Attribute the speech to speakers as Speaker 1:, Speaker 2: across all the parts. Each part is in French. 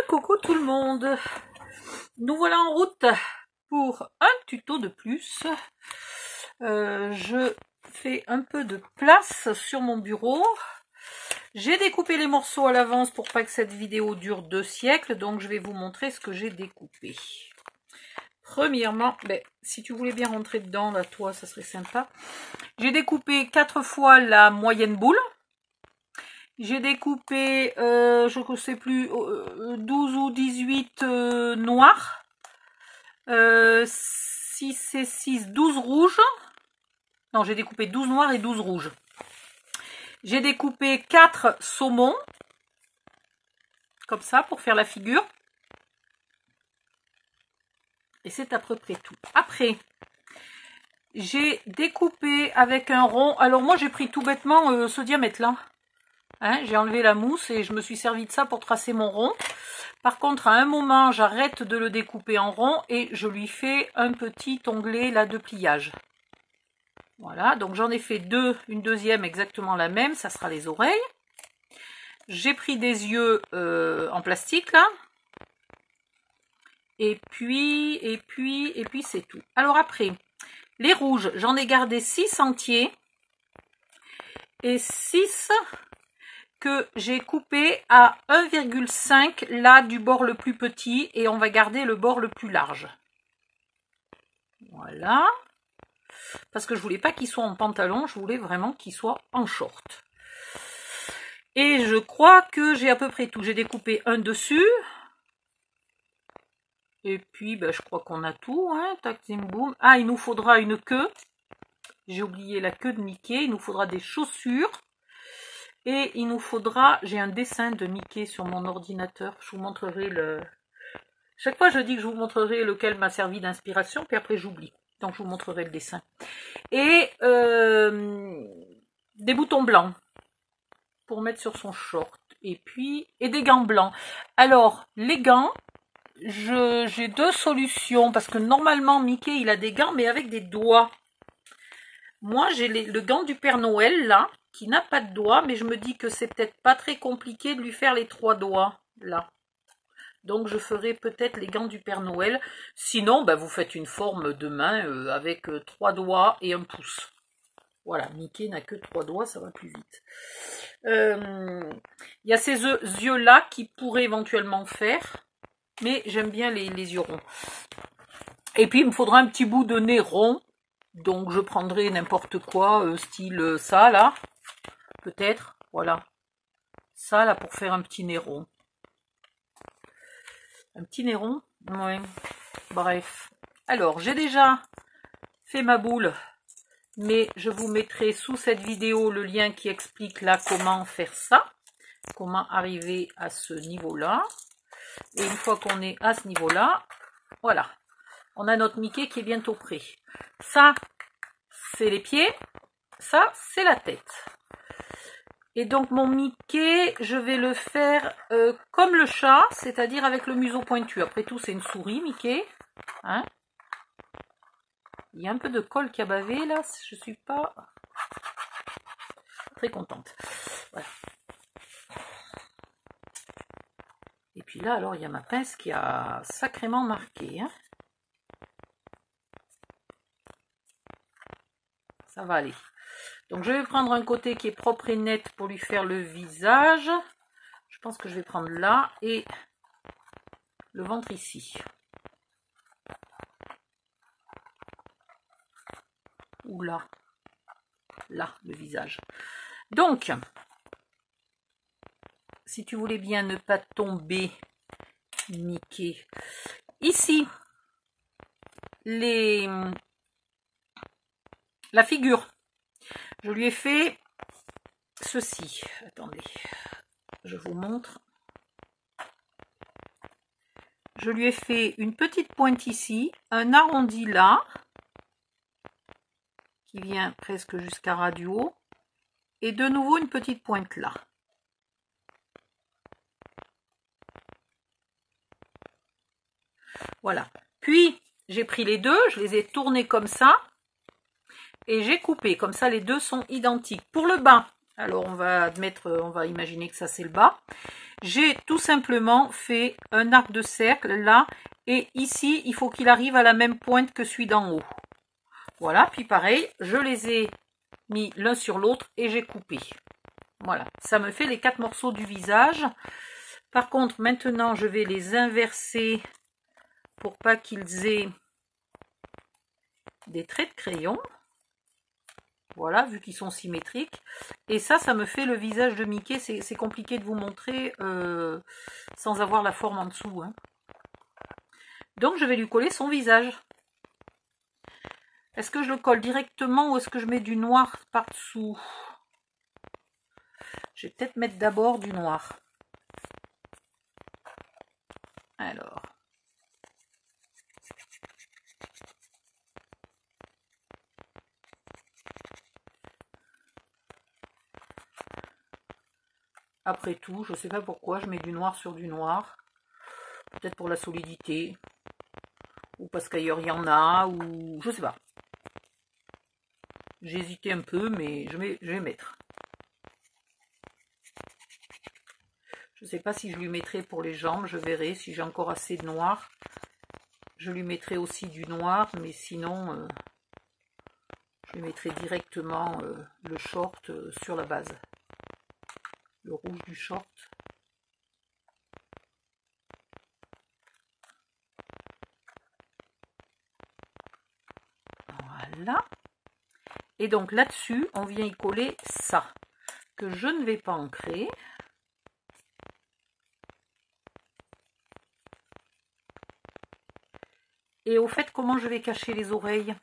Speaker 1: Coucou tout le monde. Nous voilà en route pour un tuto de plus. Je fais un peu de place sur mon bureau. J'ai découpé les morceaux à l'avance pour pas que cette vidéo dure 2 siècles, donc je vais vous montrer ce que j'ai découpé. Premièrement, si tu voulais bien rentrer dedans, là, toi, ça serait sympa. J'ai découpé 4 fois la moyenne boule. J'ai découpé, je ne sais plus, 12 ou 18 noirs. 6 et 6, 12 rouges. Non, j'ai découpé 12 noirs et 12 rouges. J'ai découpé 4 saumons. Comme ça, pour faire la figure. Et c'est à peu près tout. Après, j'ai découpé avec un rond. Alors moi, j'ai pris tout bêtement ce diamètre-là. Hein, j'ai enlevé la mousse et je me suis servi de ça pour tracer mon rond. Par contre, à un moment, j'arrête de le découper en rond et je lui fais un petit onglet là de pliage. Voilà, donc j'en ai fait deux, une deuxième exactement la même, ça sera les oreilles. J'ai pris des yeux en plastique là. Et puis c'est tout. Alors après, les rouges, j'en ai gardé 6 entiers et 6 que j'ai coupé à 1,5 là du bord le plus petit et on va garder le bord le plus large. Voilà. Parce que je voulais pas qu'il soit en pantalon, je voulais vraiment qu'il soit en short. Et je crois que j'ai à peu près tout. J'ai découpé un dessus. Et puis je crois qu'on a tout. Hein. Tac, zim, boum. Ah, il nous faudra une queue. J'ai oublié la queue de Mickey. Il nous faudra des chaussures. Et il nous faudra, j'ai un dessin de Mickey sur mon ordinateur, je vous montrerai le... Chaque fois je dis que je vous montrerai lequel m'a servi d'inspiration, puis après j'oublie, donc je vous montrerai le dessin. Et des boutons blancs pour mettre sur son short, et des gants blancs. Alors, les gants, j'ai deux solutions, parce que normalement Mickey il a des gants, mais avec des doigts. Moi j'ai le gant du Père Noël là, qui n'a pas de doigts, mais je me dis que c'est peut-être pas très compliqué de lui faire les 3 doigts, là. Donc je ferai peut-être les gants du Père Noël. Sinon, vous faites une forme de main avec 3 doigts et un pouce. Voilà, Mickey n'a que 3 doigts, ça va plus vite. Il y a ces yeux-là qui pourraient éventuellement faire, mais j'aime bien les yeux ronds. Et puis il me faudra un petit bout de nez rond, donc je prendrai n'importe quoi, style ça, là. Peut-être, voilà. Ça, là, pour faire un petit nez rond. Un petit nez rond, ouais. Bref. Alors, j'ai déjà fait ma boule, mais je vous mettrai sous cette vidéo le lien qui explique là comment faire ça. Comment arriver à ce niveau-là. Et une fois qu'on est à ce niveau-là, voilà. On a notre Mickey qui est bientôt prêt. Ça, c'est les pieds. Ça, c'est la tête. Et donc mon Mickey, je vais le faire comme le chat, c'est-à-dire avec le museau pointu. Après tout, c'est une souris, Mickey. Hein? Il y a un peu de colle qui a bavé là, je suis pas très contente. Voilà. Et puis là, alors, il y a ma pince qui a sacrément marqué. Hein? Ça va aller. Donc je vais prendre un côté qui est propre et net pour lui faire le visage. Je pense que je vais prendre là et le ventre ici. Ou là. Là, le visage. Donc, si tu voulais bien ne pas tomber, Mickey. Ici, la figure. Je lui ai fait ceci. Attendez, je vous montre. Je lui ai fait une petite pointe ici, un arrondi là, qui vient presque jusqu'à ras du haut, et de nouveau une petite pointe là. Voilà. Puis, j'ai pris les deux, je les ai tournés comme ça, et j'ai coupé. Comme ça, les deux sont identiques. Pour le bas, alors on va imaginer que ça c'est le bas. J'ai tout simplement fait un arc de cercle là, et ici, il faut qu'il arrive à la même pointe que celui d'en haut. Voilà, puis pareil, je les ai mis l'un sur l'autre et j'ai coupé. Voilà, ça me fait les 4 morceaux du visage. Par contre, maintenant, je vais les inverser pour pas qu'ils aient des traits de crayon. Voilà, vu qu'ils sont symétriques. Et ça me fait le visage de Mickey. C'est compliqué de vous montrer sans avoir la forme en dessous, hein. Donc, je vais lui coller son visage. Est-ce que je le colle directement ou est-ce que je mets du noir par-dessous? Je vais peut-être mettre d'abord du noir. Alors. Après tout, je ne sais pas pourquoi je mets du noir sur du noir. Peut-être pour la solidité. Ou parce qu'ailleurs il y en a, ou je sais pas. J'ai hésité un peu, mais je vais mettre. Je ne sais pas si je lui mettrai pour les jambes, je verrai si j'ai encore assez de noir. Je lui mettrai aussi du noir, mais sinon, je lui mettrai directement le short sur la base. Le rouge du short. Voilà. Et donc là-dessus, on vient y coller ça, que je ne vais pas ancrer. Et au fait, comment je vais cacher les oreilles?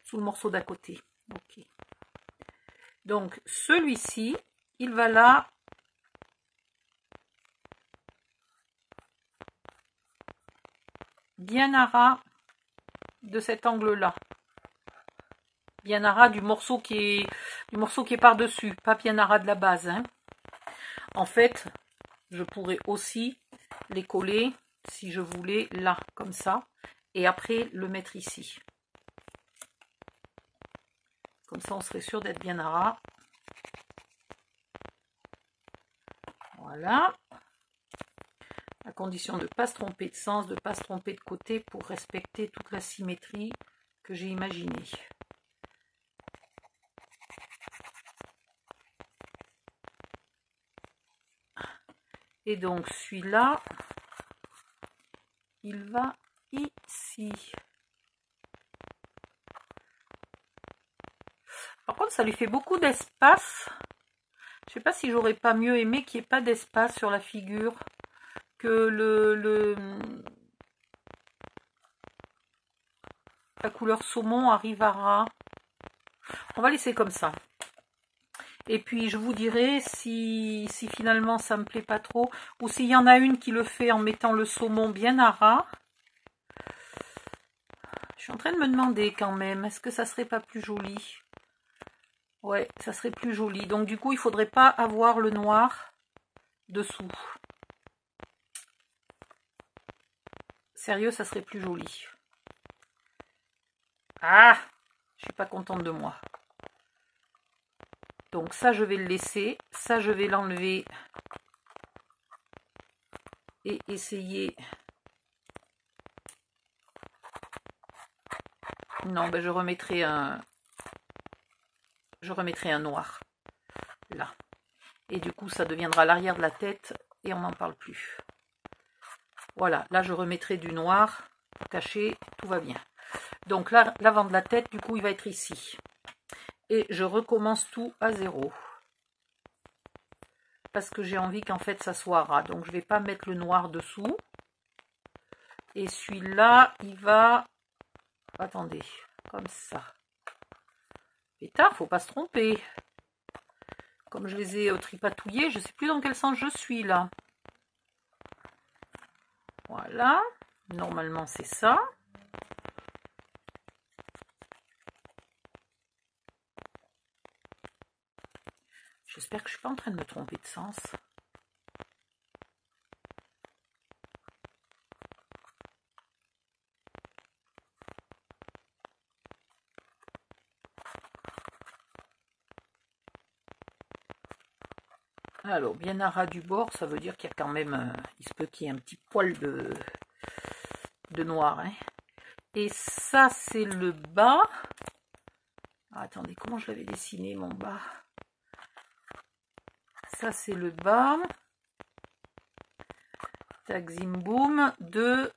Speaker 1: Sous le morceau d'à côté. Ok. Donc, celui-ci, il va là. Bien à ras de cet angle-là. Bien à ras du morceau qui est par-dessus, pas bien à ras de la base, hein. En fait, je pourrais aussi les coller, si je voulais, là, comme ça, et après le mettre ici. Comme ça, on serait sûr d'être bien à ras. Voilà. À condition de ne pas se tromper de sens, de ne pas se tromper de côté pour respecter toute la symétrie que j'ai imaginée. Et donc celui-là, il va ici. Par contre, ça lui fait beaucoup d'espace. Je ne sais pas si j'aurais pas mieux aimé qu'il n'y ait pas d'espace sur la figure, que la couleur saumon arrive à ras. On va laisser comme ça. Et puis je vous dirai si finalement ça me plaît pas trop, ou s'il y en a une qui le fait en mettant le saumon bien à ras. Je suis en train de me demander quand même, est-ce que ça serait pas plus joli? Ouais, ça serait plus joli. Donc du coup, il faudrait pas avoir le noir dessous. Sérieux, ça serait plus joli. Ah, je suis pas contente de moi. Donc ça, je vais le laisser. Ça, je vais l'enlever. Et essayer... Non, ben je remettrai un noir. Là. Et du coup, ça deviendra l'arrière de la tête. Et on n'en parle plus. Voilà, là, je remettrai du noir. Caché, tout va bien. Donc là, l'avant de la tête, du coup, il va être ici. Et je recommence tout à zéro. Parce que j'ai envie qu'en fait, ça soit ras. Donc, je ne vais pas mettre le noir dessous. Et celui-là, il va... Attendez, comme ça. Et tard, faut pas se tromper. Comme je les ai tripatouillés, je ne sais plus dans quel sens je suis là. Voilà. Normalement, c'est ça. J'espère que je ne suis pas en train de me tromper de sens. Alors, bien à ras du bord, ça veut dire qu'il y a quand même, il se peut qu'il y ait un petit poil de noir. Hein. Et ça, c'est le bas. Ah, attendez, comment je l'avais dessiné, mon bas? Ça, c'est le bas. Tac, zim, boum, de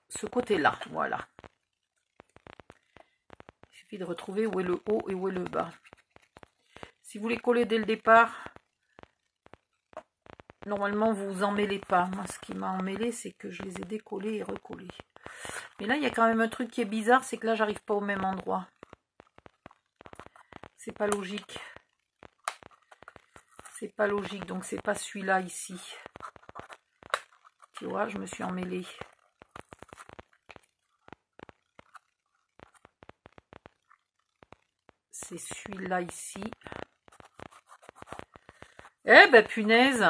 Speaker 1: ce côté-là. Voilà. Il suffit de retrouver où est le haut et où est le bas. Si vous les collez dès le départ, normalement, vous vous emmêlez pas. Moi, ce qui m'a emmêlé, c'est que je les ai décollés et recollés. Mais là, il y a quand même un truc qui est bizarre, c'est que là, j'arrive pas au même endroit. C'est pas logique. C'est pas logique, donc c'est pas celui-là ici. Tu vois, je me suis emmêlée. C'est celui-là ici. Eh ben, punaise!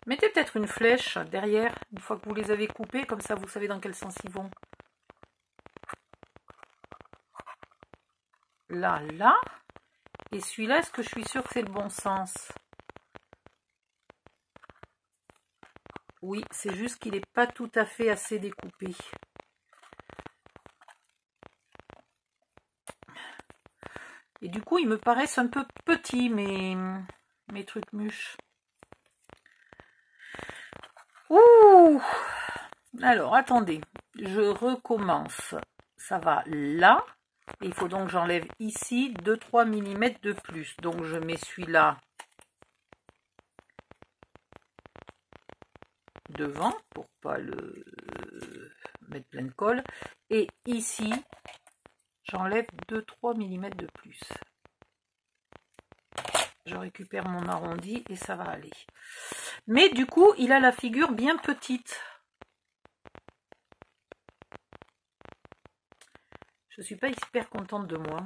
Speaker 1: Mettez peut-être une flèche derrière, une fois que vous les avez coupés, comme ça vous savez dans quel sens ils vont. Là, là. Et celui-là, est-ce que je suis sûre que c'est le bon sens? Oui, c'est juste qu'il n'est pas tout à fait assez découpé. Et du coup, ils me paraissent un peu petits, mes trucs mûches. Ouh! Alors, attendez, je recommence. Ça va là. Et il faut donc que j'enlève ici 2-3 mm de plus. Donc, je mets celui-là devant pour pas le mettre plein de colle. Et ici, j'enlève 2-3 mm de plus. Je récupère mon arrondi et ça va aller. Mais du coup, il a la figure bien petite. Je ne suis pas hyper contente de moi.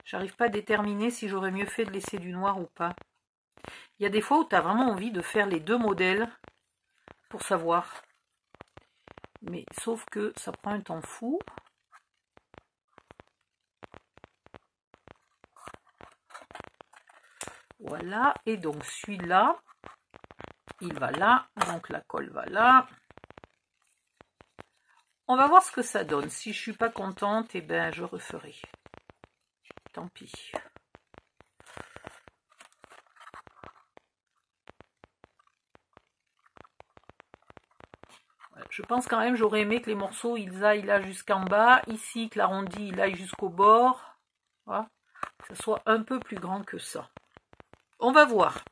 Speaker 1: J'arrive pas à déterminer si j'aurais mieux fait de laisser du noir ou pas. Il y a des fois où tu as vraiment envie de faire les deux modèles pour savoir. Mais sauf que ça prend un temps fou. Voilà, et donc celui-là, il va là, donc la colle va là. On va voir ce que ça donne. Si je suis pas contente, eh ben je referai. Tant pis. Je pense quand même, j'aurais aimé que les morceaux, ils aillent là jusqu'en bas. Ici, que l'arrondi, il aille jusqu'au bord. Voilà. Que ce soit un peu plus grand que ça. On va voir.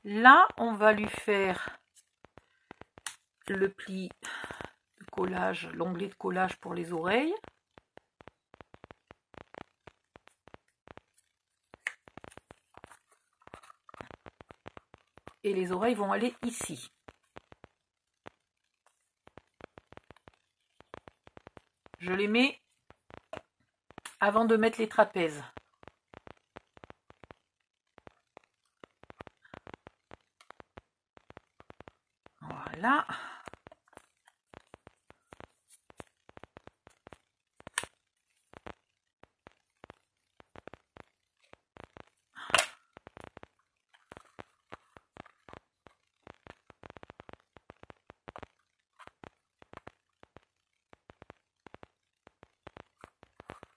Speaker 1: Là, on va lui faire le pli de collage, l'onglet de collage pour les oreilles. Et les oreilles vont aller ici. Je les mets avant de mettre les trapèzes. Voilà.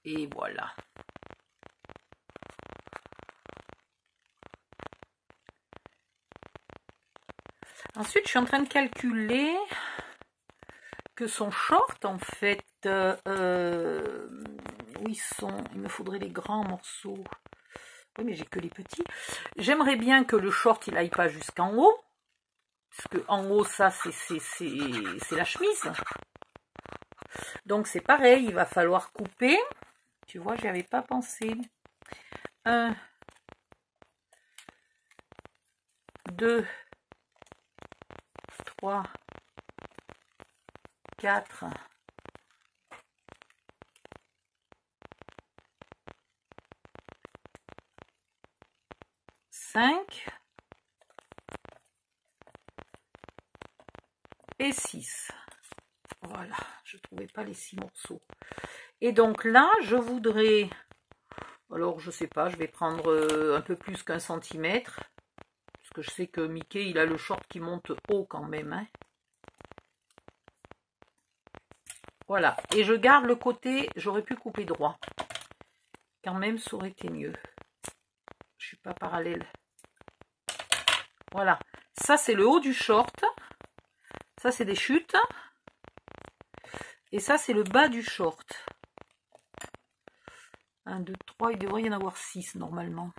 Speaker 1: Et voilà. Ensuite, je suis en train de calculer que son short, en fait, où ils sont, il me faudrait les grands morceaux. Oui, mais j'ai que les petits. J'aimerais bien que le short, il aille pas jusqu'en haut. Parce que en haut, ça, c'est la chemise. Donc, c'est pareil, il va falloir couper. Tu vois, j'y avais pas pensé. 1, 2, 3, 4, 5 et 6. Voilà, je ne trouvais pas les 6 morceaux. Et donc là, je voudrais, alors je sais pas, je vais prendre un peu plus qu'1 centimètre, parce que je sais que Mickey, il a le short qui monte haut quand même, hein. Voilà, et je garde le côté, j'aurais pu couper droit. Quand même, ça aurait été mieux. Je suis pas parallèle. Voilà, ça c'est le haut du short. Ça c'est des chutes. Et ça c'est le bas du short. 1, 2, 3, il devrait y en avoir 6 normalement.